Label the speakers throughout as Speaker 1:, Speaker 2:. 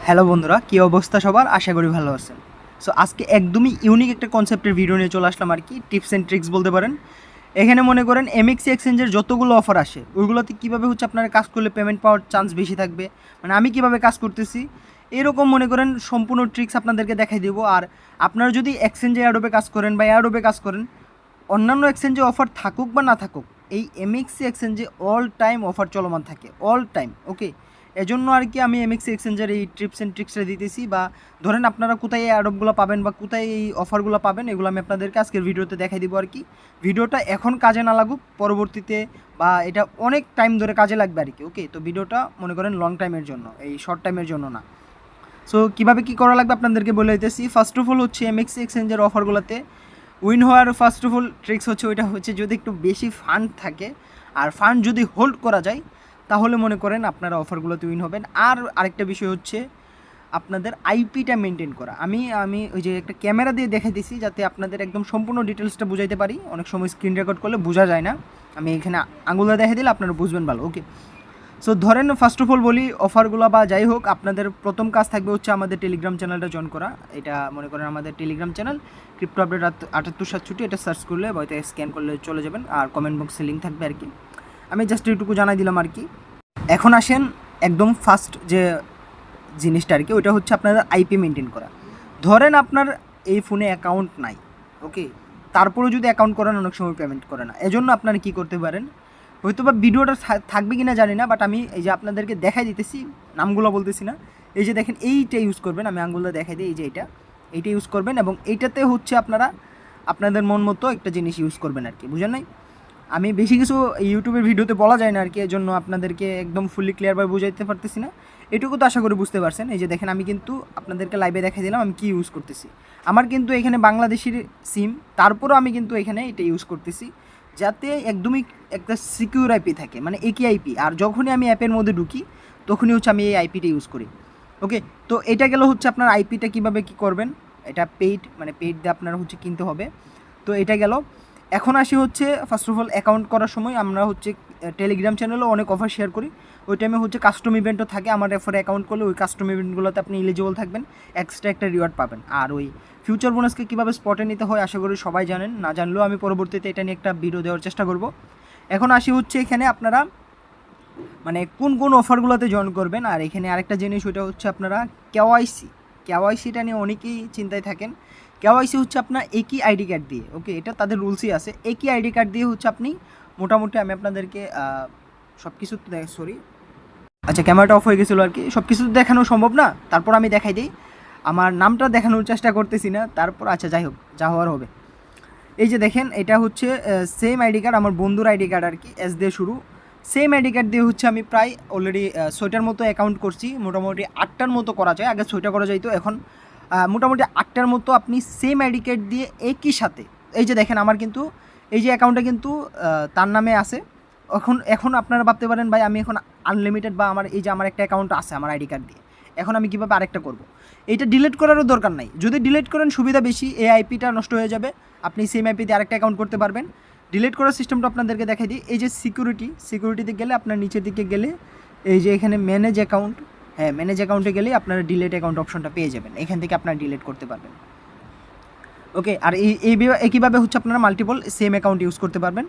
Speaker 1: Hello বন্ধুরা, কী অবস্থা সবার? আশা করি ভালো আছেন। সো আজকে একদমই ইউনিক একটা কনসেপ্টের ভিডিও নিয়ে চলে আসলাম আর কি, টিপস অ্যান্ড ট্রিক্স বলতে পারেন। এখানে মনে করেন এমএক্সি এক্সচেঞ্জের যতগুলো অফার আসে ওইগুলোতে কীভাবে হচ্ছে আপনারা কাজ করলে পেমেন্ট পাওয়ার চান্স বেশি থাকবে, মানে আমি কীভাবে কাজ করতেছি এরকম মনে করেন সম্পূর্ণ ট্রিক্স আপনাদেরকে দেখাই দেবো। আর আপনারা যদি এক্সচেঞ্জে অ্যাডোবে কাজ করেন বা অ্যাডোবে কাজ করেন, অন্যান্য এক্সচেঞ্জে অফার থাকুক বা না থাকুক, এই এমএক্সি এক্সচেঞ্জে অল টাইম অফার চলমান থাকে, অল টাইম। ওকে, এজন্য আর কি আমি এমএক্সি এক্সচেঞ্জের এই টিপস অ্যান্ড ট্রিক্সটা দিতেছি। বা ধরেন আপনারা কোথায় এই অ্যাডপগুলো পাবেন বা কোথায় এই অফারগুলো পাবেন, এগুলো আমি আপনাদেরকে আজকের ভিডিওতে দেখাই দিব আর কি। ভিডিওটা এখন কাজে না লাগুক, পরবর্তীতে বা এটা অনেক টাইম ধরে কাজে লাগবে আর কি। ওকে, তো ভিডিওটা মনে করেন লং টাইমের জন্য, এই শর্ট টাইমের জন্য না। সো কীভাবে কী করা লাগবে আপনাদেরকে বলে দিতেছি। ফার্স্ট অফ অল হচ্ছে এমএক্সি এক্সচেঞ্জের অফারগুলোতে উইন হওয়ার ফার্স্ট অফ অল ট্রিক্স হচ্ছে ওইটা হচ্ছে যদি একটু বেশি ফান্ড থাকে আর ফান্ড যদি হোল্ড করা যায়, তাহলে মনে করেন আপনারা অফারগুলোতে উইন হবেন। আর আরেকটা বিষয় হচ্ছে আপনাদের আইপিটা মেনটেন করা। আমি আমি ওই যে একটা ক্যামেরা দিয়ে দেখাই দিছি যাতে আপনাদের একদম সম্পূর্ণ ডিটেলসটা বুঝাইতে পারি। অনেক সময় স্ক্রিন রেকর্ড করলে বোঝা যায় না, আমি এখানে আঙুলে দেখে দিলে আপনারা বুঝবেন ভালো। ওকে, সো ধরেন ফার্স্ট অফ অল বলি অফারগুলো বা যাই হোক, আপনাদের প্রথম কাজ থাকবে হচ্ছে আমাদের টেলিগ্রাম চ্যানেলটা জয়েন করা। এটা মনে করেন আমাদের টেলিগ্রাম চ্যানেল ক্রিপ্টো আপডেট 7867, এটা সার্চ করলে বা এটা স্ক্যান করলে চলে যাবেন, আর কমেন্ট বক্সে লিঙ্ক থাকবে আর কি। আমি জাস্ট এইটুকু জানাই দিলাম আর কি। এখন আসেন একদম ফার্স্ট যে জিনিসটা আর কি, ওইটা হচ্ছে আপনাদের আইপি মেনটেন করা। ধরেন আপনার এই ফোনে অ্যাকাউন্ট নাই, ওকে, তারপরেও যদি অ্যাকাউন্ট করেন অনেক সময় পেমেন্ট করে না। এজন্য আপনারা কী করতে পারেন, হয়তো বা ভিডিওটা থাকবে কি না জানি না, বাট আমি এই যে আপনাদেরকে দেখাই দিতেছি, নামগুলো বলতেছি না। এই যে দেখেন এইটা ইউজ করবেন, আমি আঙুলটা দেখাই দিই, এই যে এইটা ইউজ করবেন এবং এইটাতে হচ্ছে আপনারা আপনাদের মন মতো একটা জিনিস ইউজ করবেন আর কি, বুঝেন নাই? আমি বেশি কিছু ইউটিউবের ভিডিওতে বলা যায় না আর কি, এজন্য আপনাদেরকে একদম ফুললি ক্লিয়ারভাবে বুঝাইতে পারতেছি না। এটুকু তো আশা করি বুঝতে পারছেন। এই যে দেখেন আমি কিন্তু আপনাদেরকে লাইভে দেখাই দিলাম আমি কী ইউজ করতেছি। আমার কিন্তু এখানে বাংলাদেশের সিম, তারপরও আমি কিন্তু এখানে এটা ইউজ করতেছি যাতে একদমই একটা সিকিউর আইপি থাকে, মানে একই আইপি। আর যখনই আমি অ্যাপের মধ্যে ঢুকি তখনই হচ্ছে আমি এই আইপিটা ইউজ করি। ওকে, তো এটা গেল হচ্ছে আপনার আইপিটা কীভাবে কী করবেন। এটা পেইড, মানে পেইড দিয়ে আপনারা হচ্ছে কিনতে হবে। তো এটা গেল। এখন আসি হচ্ছে ফার্স্ট অফ অল অ্যাকাউন্ট করার সময় আমরা হচ্ছে টেলিগ্রাম চ্যানেলেও অনেক অফার শেয়ার করি। ওই টাইমে হচ্ছে কাস্টম ইভেন্টও থাকে, আমার রেফারে অ্যাকাউন্ট করলে ওই কাস্টম ইভেন্টগুলোতে আপনি এলিজিবল থাকবেন, এক্সট্রা একটা রিওয়ার্ড পাবেন। আর ওই ফিউচার বোনাসকে কীভাবে স্পটে নিতে হয় আশা করি সবাই জানেন, না জানলেও আমি পরবর্তীতে এটা নিয়ে একটা ভিডিও দেওয়ার চেষ্টা করব। এখন আসি হচ্ছে এখানে আপনারা মানে কোন কোন অফারগুলোতে জয়েন করবেন। আর এখানে আরেকটা জিনিস, ওইটা হচ্ছে আপনারা কেওয়াইসিটা নিয়ে অনেকেই চিন্তায় থাকেন। কেওয়াইসি হচ্ছে আপনার একই আইডি কার্ড দিয়ে, ওকে, এটা তাদের রুলসই আছে, একই আইডি কার্ড দিয়ে হচ্ছে আপনি মোটামুটি আমি আপনাদেরকে সব কিছু তো সরি, আচ্ছা ক্যামেরাটা অফ হয়ে গেছিলো আর কি, সব কিছু তো দেখানো সম্ভব না, তারপর আমি দেখাই দিই। আমার নামটা দেখানোর চেষ্টা করতেছি না, তারপর আচ্ছা যাই হোক, যা হওয়ার হবে। এই যে দেখেন এটা হচ্ছে সেম আইডি কার্ড, আমার বন্ধুর আইডি কার্ড আর কি, এস দিয়ে শুরু। সেম আইডি কার্ড দিয়ে হচ্ছে আমি প্রায় অলরেডি 6টার মতো অ্যাকাউন্ট করছি, মোটামুটি 8টার মতো করা যায়, আগে 6টা করা যাইতো, এখন মোটামুটি 8টার মতো আপনি সেম আইডি কার্ড দিয়ে একই সাথে। এই যে দেখেন আমার কিন্তু এই যে অ্যাকাউন্টটা কিন্তু তার নামে আছে। এখন আপনারা ভাবতে পারেন ভাই আমি এখন আনলিমিটেড বা আমার এই যে আমার একটা অ্যাকাউন্ট আছে আমার আইডি কার্ড দিয়ে, এখন আমি কীভাবে আরেকটা করব। এইটা ডিলিট করারও দরকার নাই, যদি ডিলিট করেন সুবিধা বেশি, এই আইপিটা নষ্ট হয়ে যাবে, আপনি সেম আইপি দিয়ে আরেকটা অ্যাকাউন্ট করতে পারবেন। ডিলিট করার সিস্টেমটা আপনাদেরকে দেখাই দিই। এই যে সিকিউরিটিতে গেলে আপনার নিচের দিকে গেলে এই যে এখানে ম্যানেজ অ্যাকাউন্ট, হ্যাঁ ম্যানেজ অ্যাকাউন্টে গেলেই আপনারা ডিলিট অ্যাকাউন্ট অপশনটা পেয়ে যাবেন, এখান থেকে আপনারা ডিলিট করতে পারবেন। ওকে, আর একইভাবে হচ্ছে আপনারা মাল্টিপল সেম অ্যাকাউন্ট ইউজ করতে পারবেন।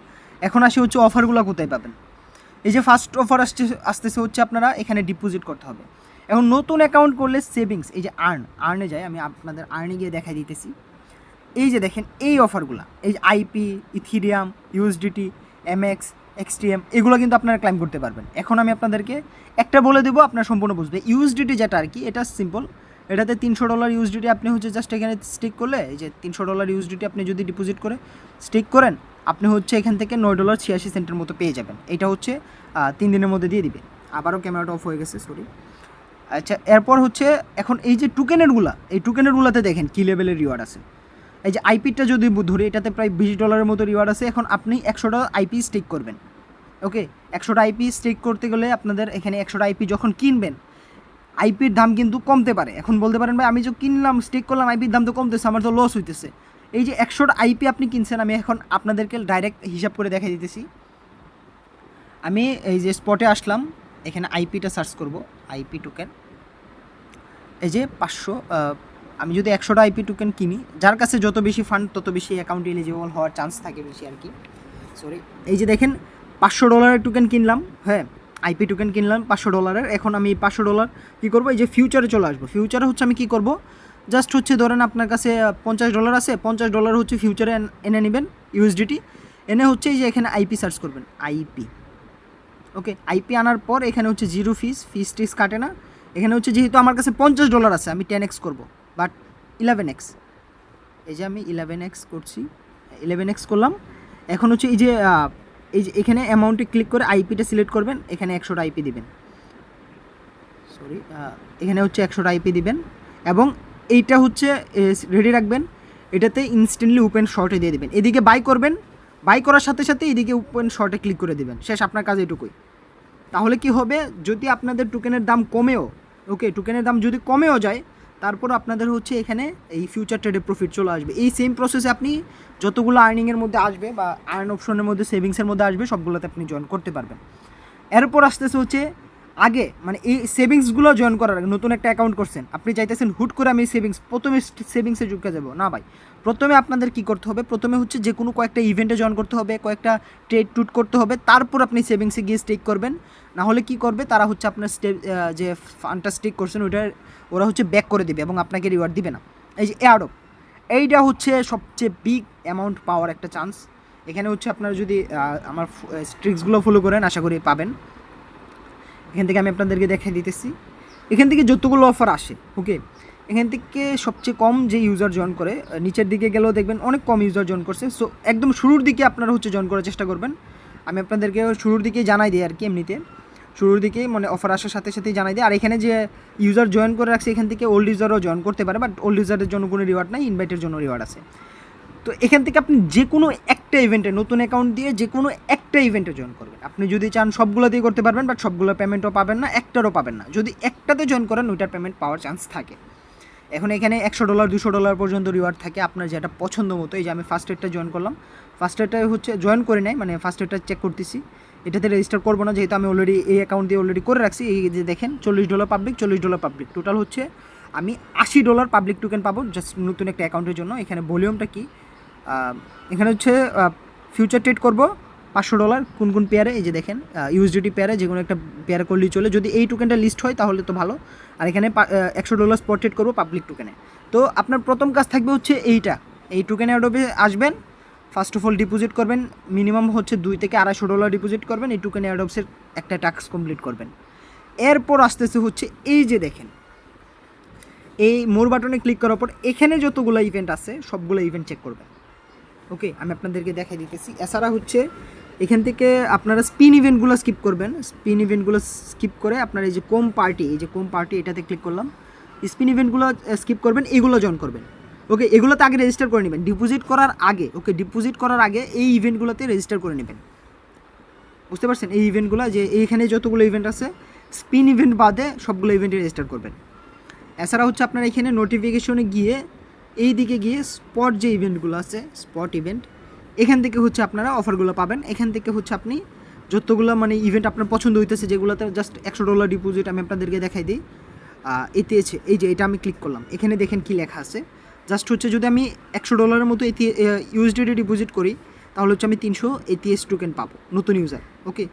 Speaker 1: এখন আসি হচ্ছে অফারগুলো কোথায় পাবেন। এই যে ফার্স্ট অফার আসতেছে হচ্ছে আপনারা এখানে ডিপোজিট করতে হবে। এখন নতুন অ্যাকাউন্ট করলে সেভিংস, এই যে আর্নে যায়, আমি আপনাদের আর্নে গিয়ে দেখাই দিতেছি। এই যে দেখেন এই অফারগুলো, এই যে আইপি, ইথিরিয়াম, ইউএসডিটি, এমএক্স, এক্সটিএম, এগুলো কিন্তু আপনারা ক্লাইম করতে পারবেন। এখন আমি আপনাদেরকে একটা বলে দেবো, আপনারা সম্পূর্ণ বুঝবে। ইউএসডিটি যেটা আর কি, এটা সিম্পল, এটাতে $300 ইউএসডিটি আপনি হচ্ছে জাস্ট এখানে স্টিক করলে, এই যে $300 ইউএসডিটি আপনি যদি ডিপোজিট করে স্টিক করেন, আপনি হচ্ছে এখান থেকে $9.86 মতো পেয়ে যাবেন। এটা হচ্ছে 3 দিনের মধ্যে দিয়ে দিবে। আবারও ক্যামেরাটা অফ হয়ে গেছে, সরি। আচ্ছা, এরপর হচ্ছে এখন এই যে টোকেনেরগুলোতে দেখেন কী লেভেলের রিওয়ার্ড আছে। এই যে আইপিটা যদি ধরি, এটাতে প্রায় $20 মতো রিওয়ার্ড আছে। এখন আপনি 100টা আইপি স্টেক করবেন, ওকে, 100টা আইপি স্টেক করতে গেলে আপনাদের এখানে 100টা আইপি যখন কিনবেন, আইপির দাম কিন্তু কমতে পারে। এখন বলতে পারেন ভাই আমি যে কিনলাম স্টেক করলাম আইপির দাম তো কমতেছে, আমার তো লস হইতেছে। এই যে 100টা আইপি আপনি কিনছেন, আমি এখন আপনাদেরকে ডাইরেক্ট হিসাব করে দেখাই দিতেছি। আমি এই যে স্পটে আসলাম, এখানে আইপিটা সার্চ করব, আইপি টোকেন। এই যে 500, আমি যদি 100টা আইপি টোকেন কিনি, যার কাছে যত বেশি ফান্ড তত বেশি অ্যাকাউন্ট এলিজিবল হওয়ার চান্স থাকে বেশি আর কি। সরি, এই যে দেখেন $500 টোকেন কিনলাম, হ্যাঁ আইপি টোকেন কিনলাম $500। এখন আমি $500 কী করবো, এই যে ফিউচারে চলে আসবো। ফিউচারে হচ্ছে আমি কী করবো, জাস্ট হচ্ছে ধরেন আপনার কাছে $50 আছে, $50 হচ্ছে ফিউচারে এনে নেবেন ইউএসডিটি, এনে হচ্ছে এই যে এখানে আইপি সার্চ করবেন, আইপি। ওকে, আইপি আনার পর এখানে হচ্ছে জিরো ফিস টিস কাটে না। এখানে হচ্ছে যেহেতু আমার কাছে $50 আছে, আমি 10x করবো, বাট 11x, এই যে আমি 11x করছি, 11x করলাম। এখন হচ্ছে এই যে এখানে অ্যামাউন্টে ক্লিক করে আইপিটা সিলেক্ট করবেন, এখানে 100টা আইপি দিবেন, সরি এখানে হচ্ছে 100টা আইপি দিবেন, এবং এইটা হচ্ছে রেডি রাখবেন। এটাতে ইনস্ট্যান্টলি ওপেন শর্টে দিয়ে দেবেন, এদিকে বাই করবেন, বাই করার সাথে সাথে এদিকে ওপেন শর্টে ক্লিক করে দেবেন, শেষ, আপনার কাজ এটুকুই। তাহলে কি হবে, যদি আপনাদের টোকেনের দাম কমেও, ওকে টোকেনের দাম যদি কমেও যায়, তারপর আপনাদের হচ্ছে এখানে এই ফিউচার ট্রেডে প্রফিট চলে আসবে। এই সেম প্রসেসে আপনি যতগুলো আর্নিংয়ের মধ্যে আসবে বা আর্ন অপশনের মধ্যে সেভিংসের মধ্যে আসবে, সবগুলোতে আপনি জয়েন করতে পারবেন। এরপর আসতেছে হচ্ছে আগে, মানে এই সেভিংসগুলো জয়েন করার আগে, নতুন একটা অ্যাকাউন্ট করছেন, আপনি চাইতেছেন হুট করে আমি প্রথমে সেভিংসে ঢুকে যাবো না ভাই। প্রথমে আপনাদের কি করতে হবে, প্রথমে হচ্ছে যে কোনো কয়েকটা ইভেন্টে জয়েন করতে হবে, কয়েকটা ট্রেড টুট করতে হবে, তারপর আপনি সেভিংসে গিয়ে স্টেক করবেন। না হলে কী করবে তারা, হচ্ছে আপনার যে ফান্ডটা স্টেক করছেন ওরা হচ্ছে ব্যাক করে দেবে এবং আপনাকে রিওয়ার্ড দিবে না। এই যে এয়ারড্রপ, এইটা হচ্ছে সবচেয়ে বিগ অ্যামাউন্ট পাওয়ার একটা চান্স। এখানে হচ্ছে আপনারা যদি আমার ট্রিক্সগুলো ফলো করেন, আশা করি পাবেন। এখান থেকে আমি আপনাদেরকে দেখিয়ে দিতেছি, এখান থেকে যতগুলো অফার আসে, ওকে, এখান থেকে সবচেয়ে কম যে ইউজার জয়েন করে, নিচের দিকে গেলেও দেখবেন অনেক কম ইউজার জয়েন করছে। সো একদম শুরুর দিকে আপনারা হচ্ছে জয়েন করার চেষ্টা করবেন। আমি আপনাদেরকে শুরুর দিকেই জানাই দিই আর কি, এমনিতে শুরুর দিকেই মানে অফার আসার সাথে সাথেই জানাই দিই। আর এখানে যে ইউজার জয়েন করে রাখছে, এখান থেকে ওল্ড ইউজারও জয়েন করতে পারে, বাট ওল্ড ইউজারের জন্য কোনো রিওয়ার্ড নাই, ইনভাইটের জন্য রিওয়ার্ড আছে। তো এখান থেকে আপনি যে কোনো একটা ইভেন্টে, নতুন অ্যাকাউন্ট দিয়ে যে কোনো একটা ইভেন্টে জয়েন করবেন। আপনি যদি চান সবগুলোতেই করতে পারবেন, বাট সবগুলো পেমেন্টও পাবেন না, একটারও পাবেন না। যদি একটাতে জয়েন করেন, ওইটার পেমেন্ট পাওয়ার চান্স থাকে। এখন এখানে $100 $200 পর্যন্ত রিওয়ার্ড থাকে, আপনার যেটা পছন্দ মতো। এই যে আমি ফার্স্ট এডটা জয়েন করলাম, ফার্স্ট এডটা হচ্ছে জয়েন করে নেয়, মানে ফার্স্ট এডটা চেক করতেছি, এটাতে রেজিস্টার করবো না, যেহেতু আমি অলরেডি এই অ্যাকাউন্ট দিয়ে অলরেডি করে রাখছি। এই যে দেখেন $40 পাবলিক, $40 পাবলিক, টোটাল হচ্ছে আমি $80 পাবলিক টোকেন পাবো জাস্ট নতুন একটা অ্যাকাউন্টের জন্য। এখানে ভলিউমটা কি, এখানে হচ্ছে ফিউচার ট্রেড করবো $500 কোন কোন পেয়ারে, এই যে দেখেন ইউএসডিটি পেয়ারে, যে কোনো একটা পেয়ারে করলেই চলে, যদি এই টোকেনটা লিস্ট হয় তাহলে তো ভালো। আর এখানে $100 স্পট ট্রেড করবো পাবলিক টোকেনে। তো আপনার প্রথম কাজ থাকবে হচ্ছে এই টোকেন অ্যাডোবে আসবেন, ফার্স্ট অফ অল ডিপোজিট করবেন, মিনিমাম হচ্ছে $200 থেকে $250 ডিপোজিট করবেন, এই টোকেন অ্যাডোবসের একটা টাস্ক কমপ্লিট করবেন। এরপর আসতেছে হচ্ছে এই যে দেখেন, এই মোর বাটনে ক্লিক করার পর এখানে যতগুলো ইভেন্ট আছে সবগুলো ইভেন্ট চেক করবেন। ওকে, আমি আপনাদেরকে দেখাই দিতেছি। এছাড়া হচ্ছে এখান থেকে আপনারা স্পিন ইভেন্টগুলো স্কিপ করবেন, স্পিন ইভেন্টগুলো স্কিপ করে আপনার এই যে কোম পার্টি, এই যে কোম পার্টি এটাতে ক্লিক করলাম, স্পিন ইভেন্টগুলো স্কিপ করবেন, এগুলো জয়েন করবেন। ওকে, এগুলোতে আগে রেজিস্টার করে নেবেন ডিপোজিট করার আগে। ওকে, ডিপোজিট করার আগে এই ইভেন্টগুলোতে রেজিস্টার করে নেবেন, বুঝতে পারছেন? এই ইভেন্টগুলো যে এইখানে যতগুলো ইভেন্ট আছে, স্পিন ইভেন্ট বাদে সবগুলো ইভেন্টে রেজিস্টার করবেন। এছাড়া হচ্ছে আপনারা এখানে নোটিফিকেশনে গিয়ে এই দিকে গিয়ে স্পট যে ইভেন্টগুলো আছে, স্পট ইভেন্ট, এখান থেকে হচ্ছে আপনারা অফারগুলো পাবেন। এখান থেকে হচ্ছে আপনি যতগুলো মানে ইভেন্ট আপনার পছন্দ হইতেছে, যেগুলোতে জাস্ট $100 ডিপোজিট, আমি আপনাদেরকে দেখাই দিই। এতে এই যে এটা আমি ক্লিক করলাম, এখানে দেখেন কি লেখা আছে। জাস্ট হচ্ছে যদি আমি $100 মতো ইউএসডিটি ডিপোজিট করি, তাহলে হচ্ছে আমি 300 ATS টোকেন পাবো, নতুন ইউজার। ওকে,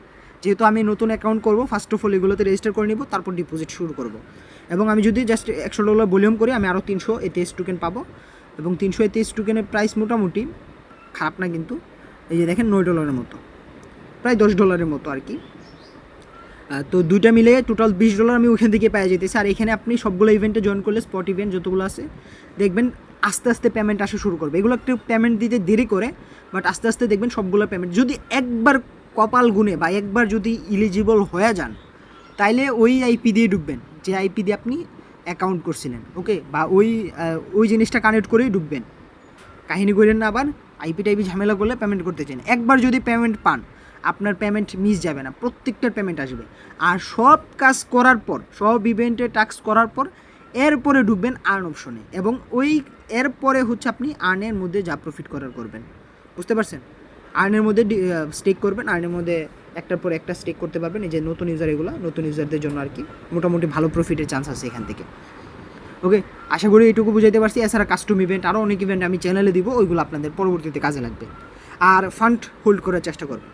Speaker 1: যেহেতু আমি নতুন অ্যাকাউন্ট করবো, ফার্স্ট অফ অল এগুলোতে রেজিস্টার করে নিব, তারপর ডিপোজিট শুরু করব। এবং আমি যদি জাস্ট $100 ভলিউম করি, আমি আরও 300 ATS টোকেন পাবো। এবং 300 ATS টোকেনের প্রাইস মোটামুটি খারাপ না, কিন্তু এই যে দেখেন $9 মতো, প্রায় $10 মতো আর কি। তো দুইটা মিলে টোটাল $20 আমি ওইখান থেকে পেয়ে যেতেছি। আর এখানে আপনি সবগুলো ইভেন্টে জয়েন করলে, স্পট ইভেন্ট যতগুলো আছে, দেখবেন আস্তে আস্তে পেমেন্ট আসা শুরু করবে। এগুলো একটু পেমেন্ট দিতে দেরি করে, বাট আস্তে আস্তে দেখবেন সবগুলো পেমেন্ট, যদি একবার কপাল গুনে বা একবার যদি ইলিজিবল হয়ে যান, তাইলে ওই আইপি দিয়ে ঢুকবেন যে আইপি দিয়ে আপনি অ্যাকাউন্ট করছিলেন। ওকে, বা ওই জিনিসটা কানেক্ট করেই ঢুকবেন, কাহিনী করেন না আবার আইপি টাইপি ঝামেলা করলে পেমেন্ট করতে চান। একবার যদি পেমেন্ট পান, আপনার পেমেন্ট মিস যাবে না, প্রত্যেকটার পেমেন্ট আসবে। আর সব কাজ করার পর, সব ইভেন্টে টাস্ক করার পর এরপরে ঢুকবেন আর্ন অপশনে, এবং ওই এরপরে হচ্ছে আপনি আর্নের মধ্যে যা প্রফিট করার করবেন, বুঝতে পারছেন? আর্নের মধ্যে স্টেক করবেন, আর্নের মধ্যে একটার পর একটা স্টেক করতে পারবেন। এই যে নতুন ইউজার, এগুলো নতুন ইউজারদের জন্য আর কি, মোটামুটি ভালো প্রফিটের চান্স আছে এখান থেকে। ওকে, আশা করি এইটুকু বুঝাইতে পারছি। এছাড়া কাস্টম ইভেন্ট আরও অনেক ইভেন্ট আমি চ্যানেলে দিব, ওইগুলো আপনাদের পরবর্তীতে কাজে লাগবে। আর ফান্ড হোল্ড করার চেষ্টা করবেন।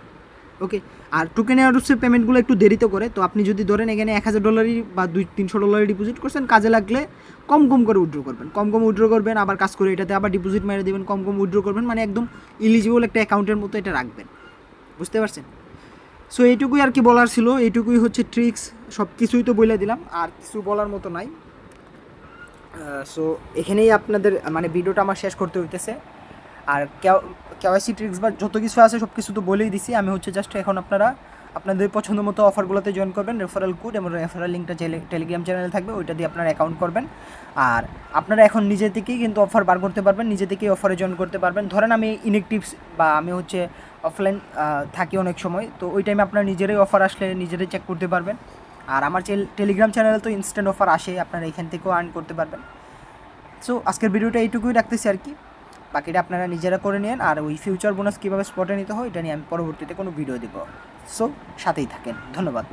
Speaker 1: ওকে, আর টোকেন এয়ারড্রপসের পেমেন্টগুলো একটু দেরিতে করে, তো আপনি যদি ধরেন এখানে $1000 বা $300 ডিপোজিট করছেন, কাজে লাগলে কম কম করে উইথড্র করবেন, কম কম উইথড্র করবেন, আবার কাজ করে এটাতে আবার ডিপোজিট মেরে দেবেন, কম কম উইথড্র করবেন, মানে একদম ইলিজিবল একটা অ্যাকাউন্টের মতো এটা রাখবেন। বুঝতে পারছেন? সো এইটুকুই আর কি বলার ছিল, এইটুকুই হচ্ছে ট্রিক্স, সব কিছুই তো বলে দিলাম, আর কিছু বলার মতো নাই। সো এখানেই আপনাদের মানে ভিডিওটা আমার শেষ করতে হইতেছে। আর কেওয়াইসি ট্রিক্স বা যত কিছু আছে সব কিছু তো বলেই দিছি। আমি হচ্ছে জাস্ট এখন আপনারা আপনাদের পছন্দ মতো অফারগুলোতে জয়েন করবেন, রেফারেল কোড এবং রেফারেল লিঙ্কটা টেলিগ্রাম চ্যানেলে থাকবে, ওইটা দিয়ে আপনারা অ্যাকাউন্ট করবেন। আর আপনারা এখন নিজে থেকেই কিন্তু অফার বার করতে পারবেন, নিজে থেকেই অফারে জয়েন করতে পারবেন। ধরেন আমি ইনএক্টিভস বা আমি হচ্ছে অফলাইন থাকি অনেক সময়, তো ওই টাইমে আপনারা নিজেরাই অফার আসলে নিজেরাই চেক করতে পারবেন। আর আমার টেলিগ্রাম চ্যানেলে তো ইনস্ট্যান্ট অফার আসে, আপনারা এখান থেকেও আর্ন করতে পারবেন। সো আজকের ভিডিওটা এইটুকুই রাখতেছি আর কি, বাকিটা আপনারা নিজেরা করে নিন। আর ওই ফিউচার বোনাস কীভাবে স্পটে নিতে হয় এটা নিয়ে আমি পরবর্তীতে কোনো ভিডিও দেবো। সো সাথেই থাকেন, ধন্যবাদ।